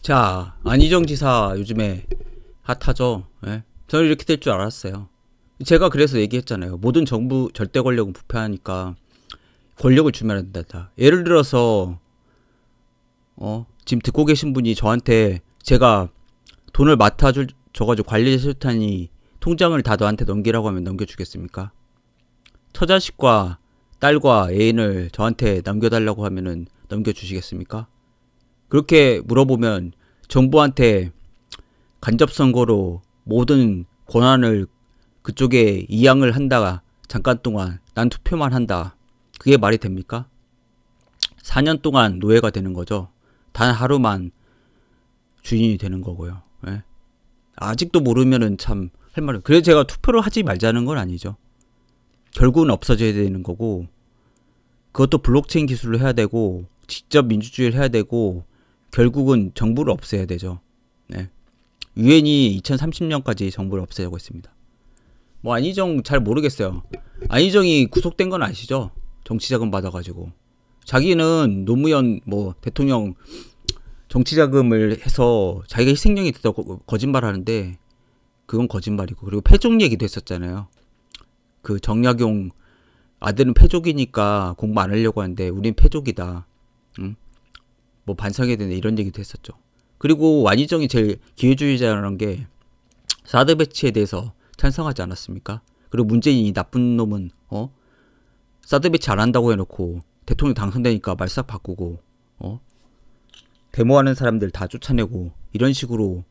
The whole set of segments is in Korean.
자, 안희정 지사 요즘에 핫하죠. 예? 저는 이렇게 될 줄 알았어요. 제가 그래서 얘기했잖아요. 모든 정부 절대 권력은 부패하니까 권력을 주면 안 된다. 예를 들어서 지금 듣고 계신 분이 저한테 제가 돈을 줘가지고 관리해 줄 테니 통장을 다 너한테 넘기라고 하면 넘겨주겠습니까? 처자식과 딸과 애인을 저한테 남겨달라고 하면은 넘겨주시겠습니까? 그렇게 물어보면 정부한테 간접선거로 모든 권한을 그쪽에 이양을 한다. 잠깐 동안 난 투표만 한다. 그게 말이 됩니까? 4년 동안 노예가 되는 거죠. 단 하루만 주인이 되는 거고요. 예? 아직도 모르면은 참 할 말은. 그래서 제가 투표를 하지 말자는 건 아니죠. 결국은 없어져야 되는 거고, 그것도 블록체인 기술로 해야 되고, 직접 민주주의를 해야 되고, 결국은 정부를 없애야 되죠. 네. 유엔이 2030년까지 정부를 없애려고 했습니다. 뭐 안희정 잘 모르겠어요. 안희정이 구속된 건 아시죠? 정치자금 받아가지고. 자기는 노무현 뭐 대통령 정치자금을 해서 자기가 희생양이 됐다고 거짓말하는데 그건 거짓말이고, 그리고 패족 얘기도 했었잖아요. 그 정약용 아들은 패족이니까 공부 안 하려고 하는데 우린 패족이다. 응? 뭐 반성해야 되네 이런 얘기도 했었죠. 그리고 안희정이 제일 기회주의자라는 게 사드 배치에 대해서 찬성하지 않았습니까? 그리고 문재인이 나쁜 놈은 사드 배치 안 한다고 해놓고 대통령 당선되니까 말 싹 바꾸고 데모하는 사람들 다 쫓아내고 이런 식으로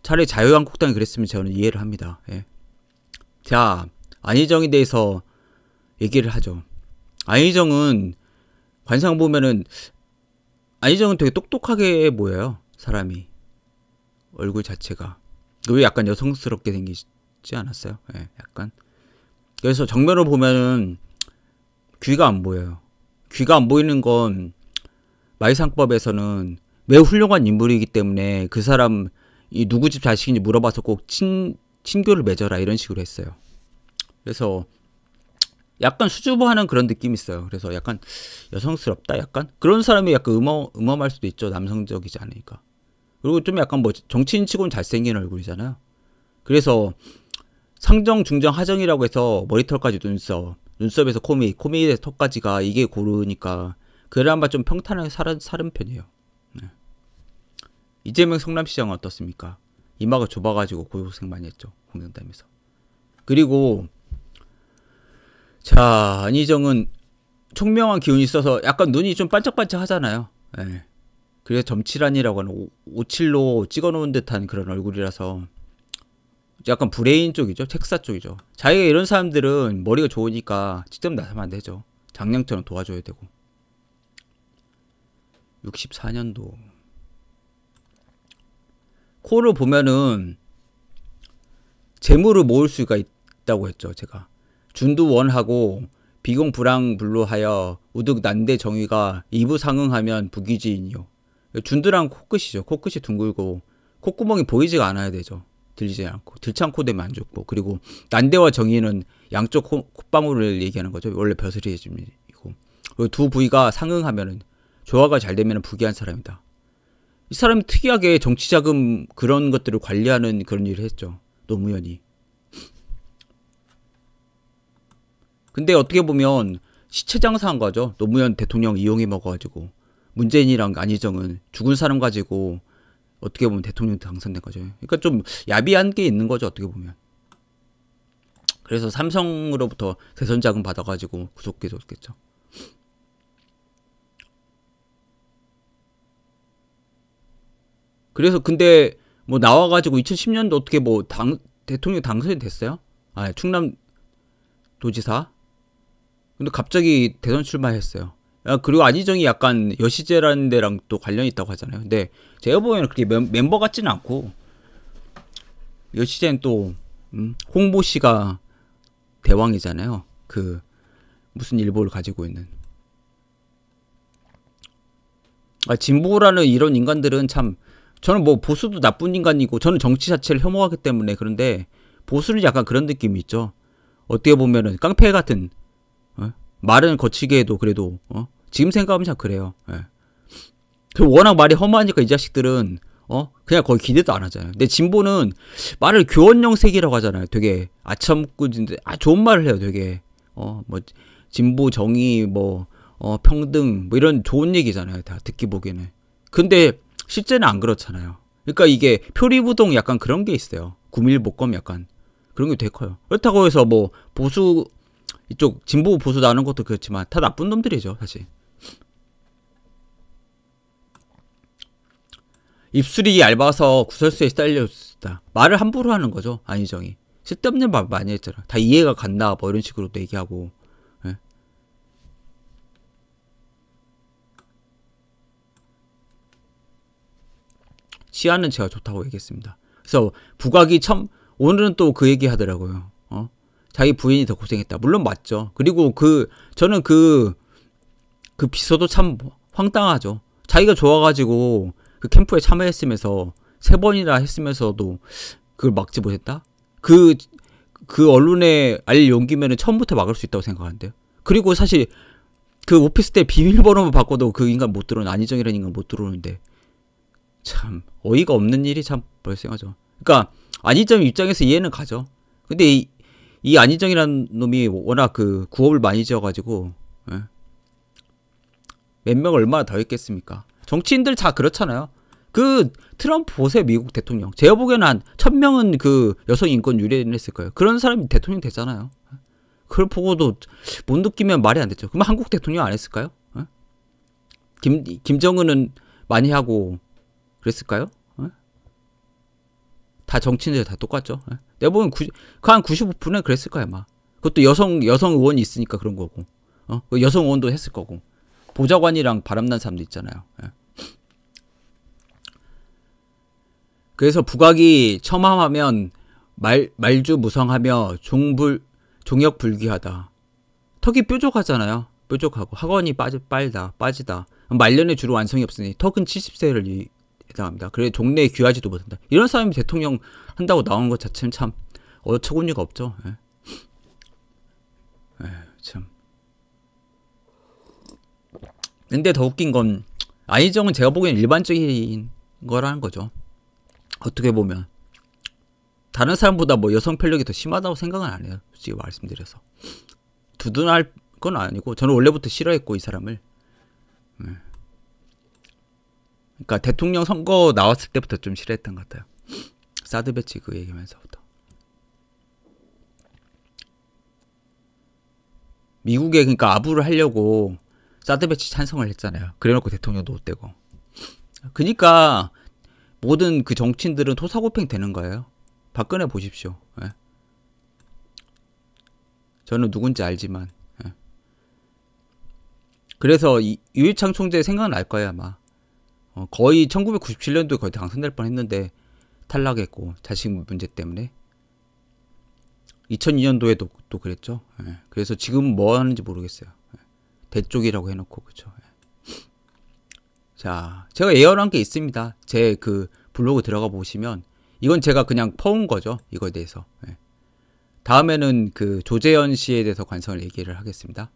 차라리 자유한국당이 그랬으면 저는 이해를 합니다. 예. 자, 안희정에 대해서 얘기를 하죠. 안희정은 관상 보면은 안희정은 되게 똑똑하게 보여요. 사람이 얼굴 자체가. 왜 약간 여성스럽게 생기지 않았어요? 예, 약간. 그래서 정면으로 보면은 귀가 안 보여요. 귀가 안 보이는 건 마이상법에서는 매우 훌륭한 인물이기 때문에 그 사람이 누구 집 자식인지 물어봐서 꼭 친교를 맺어라 이런 식으로 했어요. 그래서 약간 수줍어하는 그런 느낌이 있어요. 그래서 약간 여성스럽다 약간 그런 사람이 약간 음험할 수도 있죠. 남성적이지 않으니까. 그리고 좀 약간 뭐 정치인 치고는 잘생긴 얼굴이잖아요. 그래서 상정, 중정, 하정이라고 해서 머리털까지 눈썹에서 코미에서 턱까지가 이게 고르니까 그나마 좀 평탄하게 사는 편이에요. 네. 이재명 성남시장은 어떻습니까? 이마가 좁아가지고 고생 많이 했죠. 공연다면서. 그리고 자, 안희정은 총명한 기운이 있어서 약간 눈이 좀 반짝반짝 하잖아요. 네. 그래서 점칠한이라고 하는 57로 찍어놓은 듯한 그런 얼굴이라서 약간 브레인 쪽이죠. 책사 쪽이죠. 자기가 이런 사람들은 머리가 좋으니까 직접 나서면 안 되죠. 장량처럼 도와줘야 되고. 64년도 코를 보면은 재물을 모을 수가 있다고 했죠. 제가 준두원하고 비공불황불로 하여 우득 난대 정의가 이부 상응하면 부귀지인이요. 준두랑 코끝이죠. 코끝이 둥글고 콧구멍이 보이지가 않아야 되죠. 들리지 않고 들창코 되면 안 좋고, 그리고 난대와 정의는 양쪽 콧방울을 얘기하는 거죠. 원래 벼슬이고, 그리고 두 부위가 상응하면은 조화가 잘 되면 부귀한 사람이다. 이 사람이 특이하게 정치자금 그런 것들을 관리하는 그런 일을 했죠. 노무현이. 근데 어떻게 보면 시체장사한 거죠. 노무현 대통령 이용해 먹어가지고. 문재인이랑 안희정은 죽은 사람 가지고 어떻게 보면 대통령 당선된 거죠. 그러니까 좀 야비한 게 있는 거죠. 어떻게 보면. 그래서 삼성으로부터 대선 자금 받아가지고 구속됐겠죠. 그래서 근데 뭐 나와가지고 2010년도 어떻게 뭐 대통령 당선이 됐어요? 아, 충남도지사. 근데 갑자기 대선 출마했어요. 그리고 안희정이 약간 여시제라는 데랑 또 관련이 있다고 하잖아요. 근데 제가 보기에는 그렇게 멤버 같지는 않고, 여시제는 또 홍보씨가 대왕이잖아요. 그 무슨 일보를 가지고 있는. 진보라는 이런 인간들은 참, 저는 뭐 보수도 나쁜 인간이고 저는 정치 자체를 혐오하기 때문에 그런데 보수는 약간 그런 느낌이 있죠. 어떻게 보면은 깡패 같은, 말은 거치게 해도 그래도 지금 생각하면 참 그래요. 예. 워낙 말이 험하니까 이 자식들은 그냥 거의 기대도 안 하잖아요. 근데 진보는 말을 교원영색이라고 하잖아요. 되게 아첨꾼인데 좋은 말을 해요. 되게 뭐 진보 정의 뭐 평등 뭐 이런 좋은 얘기잖아요. 다 듣기 보기에는. 근데 실제는 안 그렇잖아요. 그러니까 이게 표리부동 약간 그런 게 있어요. 구밀복검 약간 그런 게 되게 커요. 그렇다고 해서 뭐 보수 이쪽 진보 보수 나누는 것도 그렇지만 다 나쁜 놈들이죠 사실. 입술이 얇아서 구설수에 시달렸다. 말을 함부로 하는 거죠 안희정이. 쓸데없는 말 많이 했잖아. 다 이해가 간다 뭐 이런 식으로도 얘기하고. 예? 치아는 제가 좋다고 얘기했습니다. 그래서 부각이 참 오늘은 또 그 얘기 하더라고요. 자기 부인이 더 고생했다. 물론 맞죠. 그리고 저는 그 비서도 참 황당하죠. 자기가 좋아가지고 그 캠프에 참여했으면서 3번이나 했으면서도 그걸 막지 못했다? 그 언론에 알릴 용기면은 처음부터 막을 수 있다고 생각하는데요. 그리고 사실 그 오피스텔 비밀번호만 바꿔도 그 인간 못 들어오는 안희정이라는 인간 못 들어오는데 참 어이가 없는 일이 참 발생하죠. 그러니까 안희정 입장에서 이해는 가죠. 근데 이 안희정이라는 놈이 워낙 그 구업을 많이 지어가지고 몇 명 얼마나 더 있겠습니까? 정치인들 다 그렇잖아요. 그 트럼프 보세요. 미국 대통령. 제가 보기에는 한 1000명은 그 여성 인권 유례를 했을 거예요. 그런 사람이 대통령 되잖아요. 그걸 보고도 못 느끼면 말이 안 되죠. 그럼 한국 대통령 안 했을까요? 김정은은 많이 하고 그랬을까요? 다 정치인들 다 똑같죠. 내가 보면 한 95%는 그랬을 거야 아마. 그것도 여성 의원이 있으니까 그런 거고. 여성 의원도 했을 거고. 보좌관이랑 바람난 사람도 있잖아요. 그래서 부각이 첨함하면 말주무성하며 종역 불귀하다. 턱이 뾰족하잖아요. 뾰족하고 학원이 빠지다. 말년에 주로 완성이 없으니 턱은 70세를 해당합니다. 그래 종래에 귀하지도 못한다. 이런 사람이 대통령 한다고 나오는 것 자체는 참 어처구니가 없죠. 참. 근데 더 웃긴 건 안희정은 제가 보기엔 일반적인 거라는 거죠. 어떻게 보면 다른 사람보다 뭐 여성 편력이 더 심하다고 생각은 안 해요. 솔직히 말씀드려서 두둔할 건 아니고 저는 원래부터 싫어했고 이 사람을. 그러니까 대통령 선거 나왔을 때부터 좀 싫어했던 것 같아요. 사드 배치 그 얘기하면서부터. 미국에 그러니까 아부를 하려고 사드 배치 찬성을 했잖아요. 그래놓고 대통령도 못 되고. 그러니까 모든 그 정치인들은 토사구팽 되는 거예요. 박근혜 보십시오. 저는 누군지 알지만. 그래서 유일창 총재 생각날 거예요 아마. 거의 1997년도에 거의 당선될 뻔했는데 탈락했고 자식 문제 때문에. 2002년도에도 또 그랬죠. 그래서 지금 뭐 하는지 모르겠어요. 대쪽이라고 해놓고 그쵸. 자, 제가 예언한 게 있습니다. 제 그 블로그 들어가 보시면 이건 제가 그냥 퍼온 거죠. 이거에 대해서. 다음에는 그 조재현 씨에 대해서 관성을 얘기를 하겠습니다.